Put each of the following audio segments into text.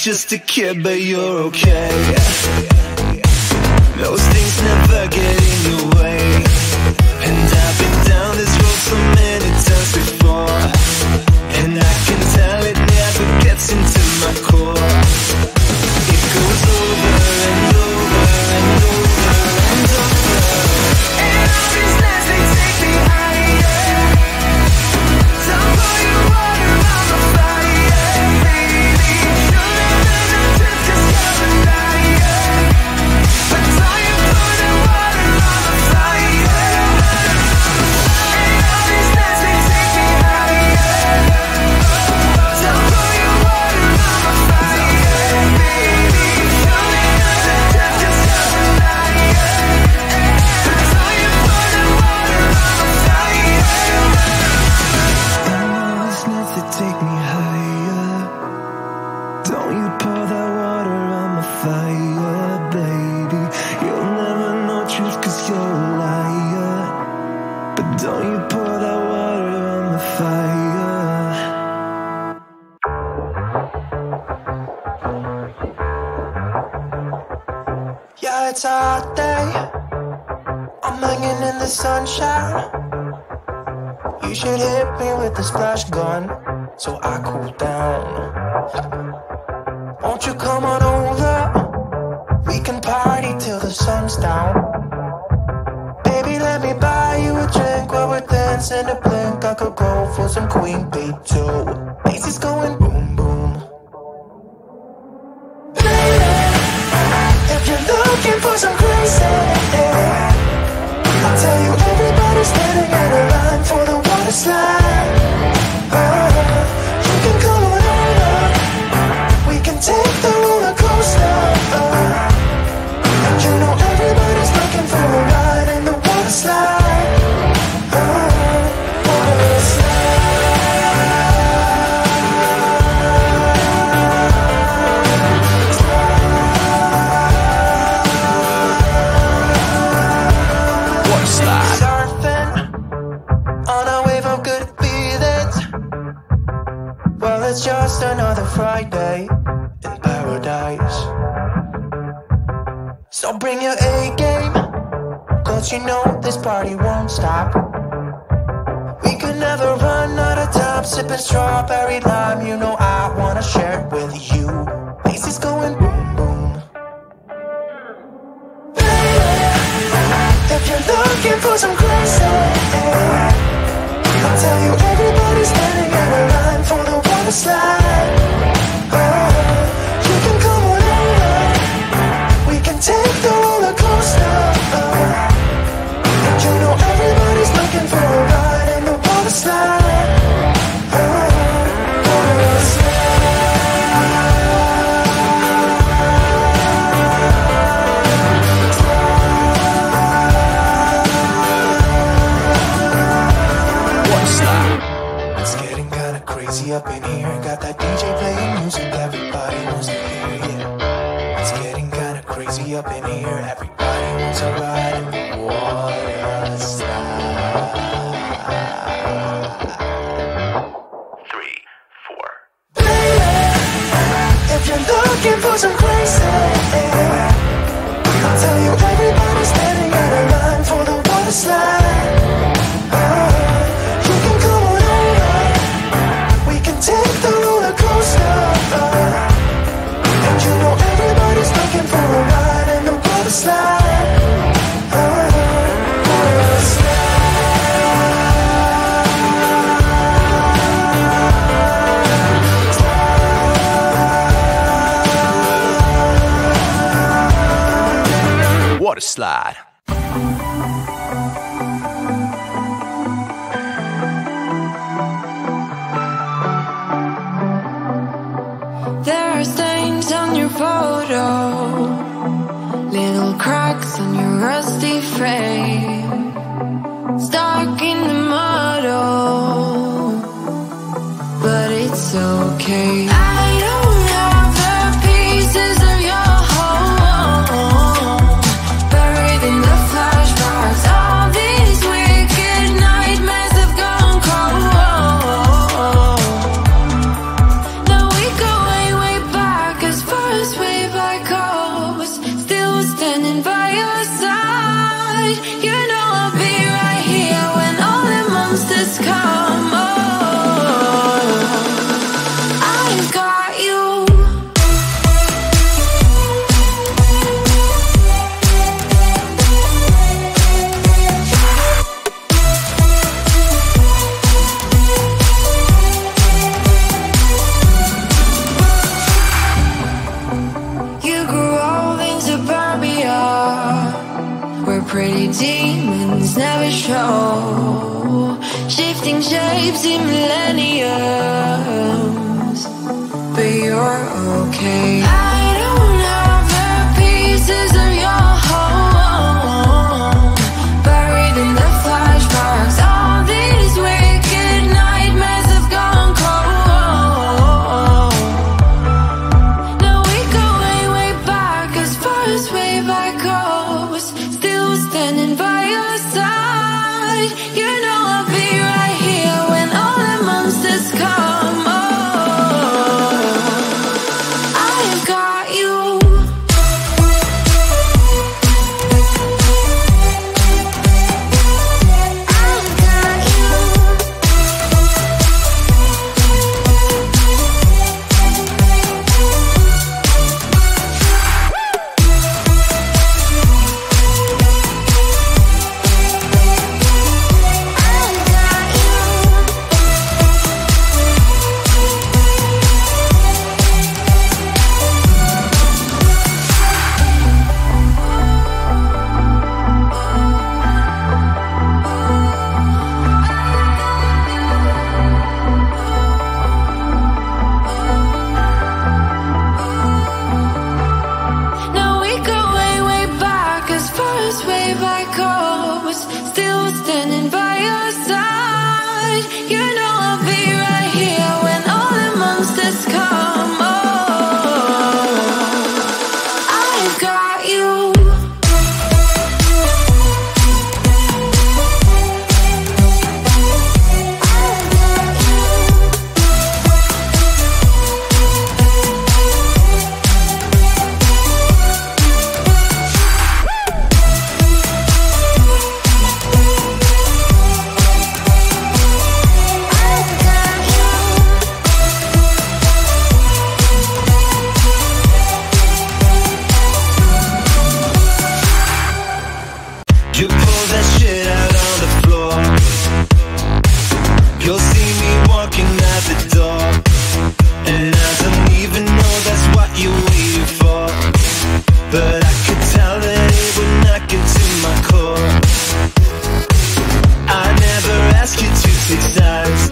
just a kid, but you're okay. Those things never get in your way. And I've been down this road so many times before, and I can tell it never gets into my core. It goes over and over and over and over. And all these nights they take me higher. Don't pour your water on the fire, baby. You'll never know truth 'cause you're a liar. But don't you pour the water on the fire. And all these nights they take me higher. Don't pour your water on the fire, baby. You'll never know truth 'cause you're a liar. But don't you pour the water on the fire. And all these nights they take me higher. Don't you pour that water on my fire, baby. You'll never know truth 'cause you're a liar. But don't you pour that water on my fire. Yeah, it's a hot day. I'm hanging in the sunshine. You should hit me with the splash gun so I cool down. Won't you come on over? We can party till the sun's down. Baby, let me buy you a drink while we're dancing a blink. I could go for some Queen Bee too. Bass is going boom boom. Baby, if you're looking for some crazy, I'll tell you everybody's standing in a line for the water slide. You can come on over. We can take the roller coaster. And you know everybody's looking for a ride in the water slide. Water slide. Water slide. Surfing on a wave of good feelings. Well, it's just another Friday in paradise. So bring your A game, 'cause you know this party won't stop. We could never run out of time, sipping strawberry lime. You know I wanna share it with you. Bass is going boom boom. Baby, if you're looking for some crazy, I'll tell you everybody's standing in a line for the water slide. You can come on over. We can take the roller coaster. And you know everybody's looking for a ride in the water slide. Water slide. It's getting kinda crazy up in here. Got that DJ playing music everybody wants to hear, yeah. It's getting kinda crazy up in here. Everybody wants a ride in the water slide. 3, 4. Baby, if you're looking for some crazy, I'll tell you everybody's standing in a line for the water slide. You can come on over. We can take the roller coaster. And you know everybody's looking for a ride in the water slide. Water slide. Water slide. There are stains on your photo, little cracks on your rusty frame, stuck in the muddle, but it's okay. I don't have the pieces of your home buried in the flashbacks. All these wicked nightmares have gone cold. Now we go way, way back as demons never show, shifting shapes in millenniums, but you're okay. I don't have the pieces of your home, buried in the flashbacks. All these wicked nightmares have gone cold. Now we go way, way back, as far as way back goes. Still standing by your side. You know I'll be right here when all the monsters come. Oh, I've got you. Now we go way, way back, as far as way back goes. Still standing by your side. You know I'll be right here when all the monsters come. Oh, I've got you. You pull that shit out on the floor. You'll see me walking out the door, and I don't even know that's what you're waiting for. But I could tell that it would knock you to my core. I never ask you to take sides.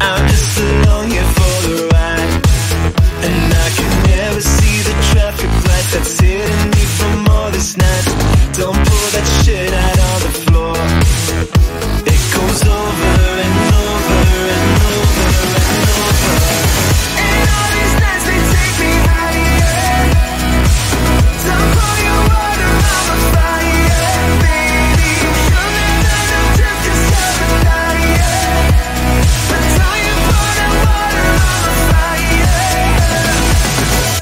I'm just along here for the ride, and I can never see the traffic light that's hitting me from all this night. Don't pull that shit out on the floor. It goes over and over and over and over. And all these nights they take me higher. Don't pour your water on my fire, baby. You'll never know just 'cause you're a liar. But don't you pour that water on my fire.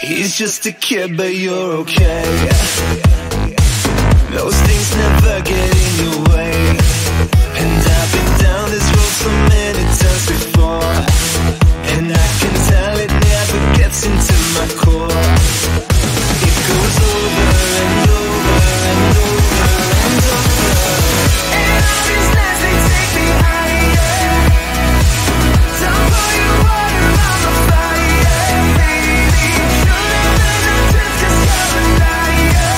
He's just a kid, but you're okay. Those things never get in your way. And I've been down this road so many times before, and I can tell it never gets into my core. It goes over and over and over and over. And all these nights they take me higher. Don't pour your water on my fire, baby. You'll never know just 'cause you're a liar.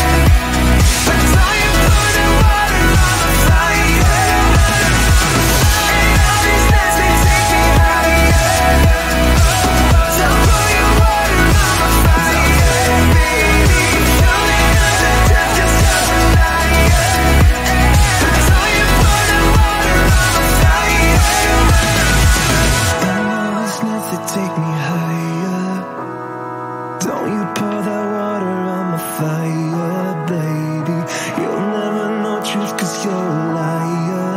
But don't you pour that water on my fire. And all these nights they take me higher. Don't pour your water on my fire, baby. You'll never know just 'cause you're a liar. But don't you pour that water on my fire. And all these nights they take me higher. Don't you pour that water on my fire, baby. You'll never know truth 'cause you're a liar.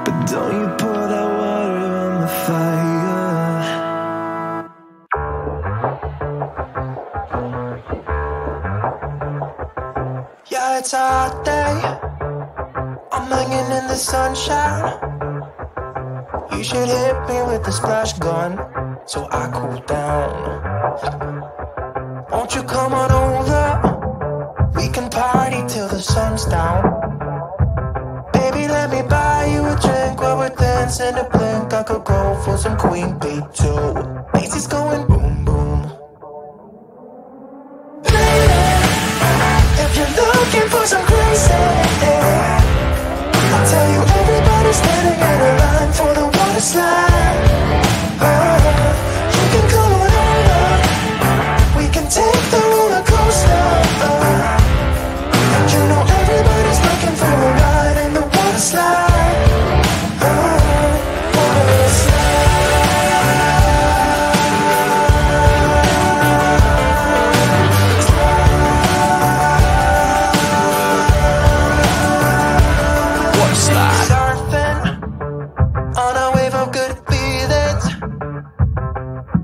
But don't you pour that water on my fire. Yeah, it's a hot day. I'm hanging in the sunshine. You should hit me with the splash gun so I cool down. Won't you come on over? We can party till the sun's down. Baby, let me buy you a drink while we're dancing to blink. I could go for some Queen Bee too. Macy's going boom boom. Baby, if you're looking for some crazy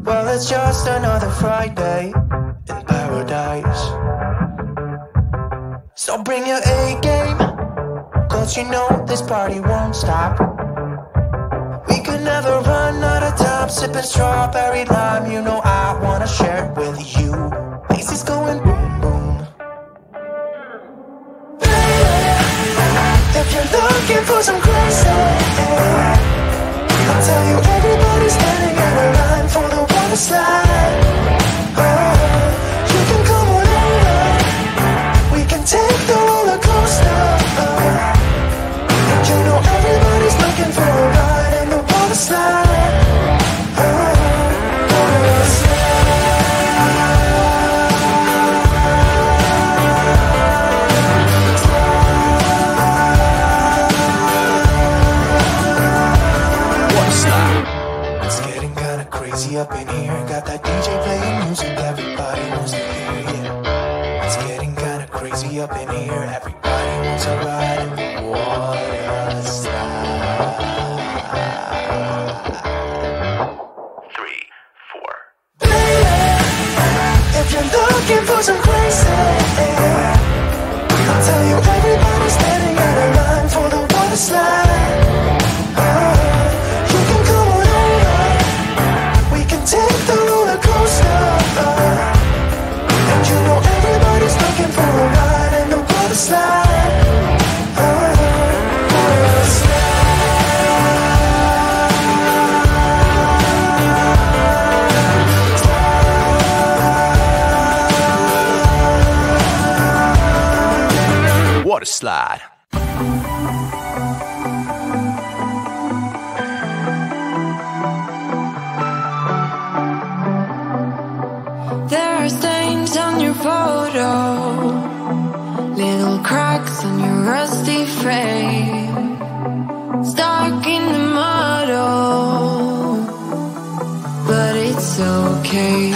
Well, it's just another Friday in paradise. So bring your A game, cause you know this party won't stop. We could never run out of time, sipping strawberry lime. You know I wanna share it with you. Faces going boom boom. If you're looking for some crazy, I'll tell you everybody's standing in a line for the water slide. You can come on over, we can take the roller coaster. And you know everybody's looking for a ride in the water slide. Water slide. It's getting kinda crazy up in here. Got that DJ playing music, everybody wants to hear, yeah. It's getting kinda crazy up in here. Everybody wants a ride in the water slide. 3, 4. If you're looking for some crazy, I'll tell you everybody's standing in a line for the water slide. You can come on over, we can take the roller coaster. And you know everybody's looking for a ride in the water slide. Water slide. Water slide. There are stains on your photo, little cracks on your rusty frame, stuck in the mud, oh, but it's okay.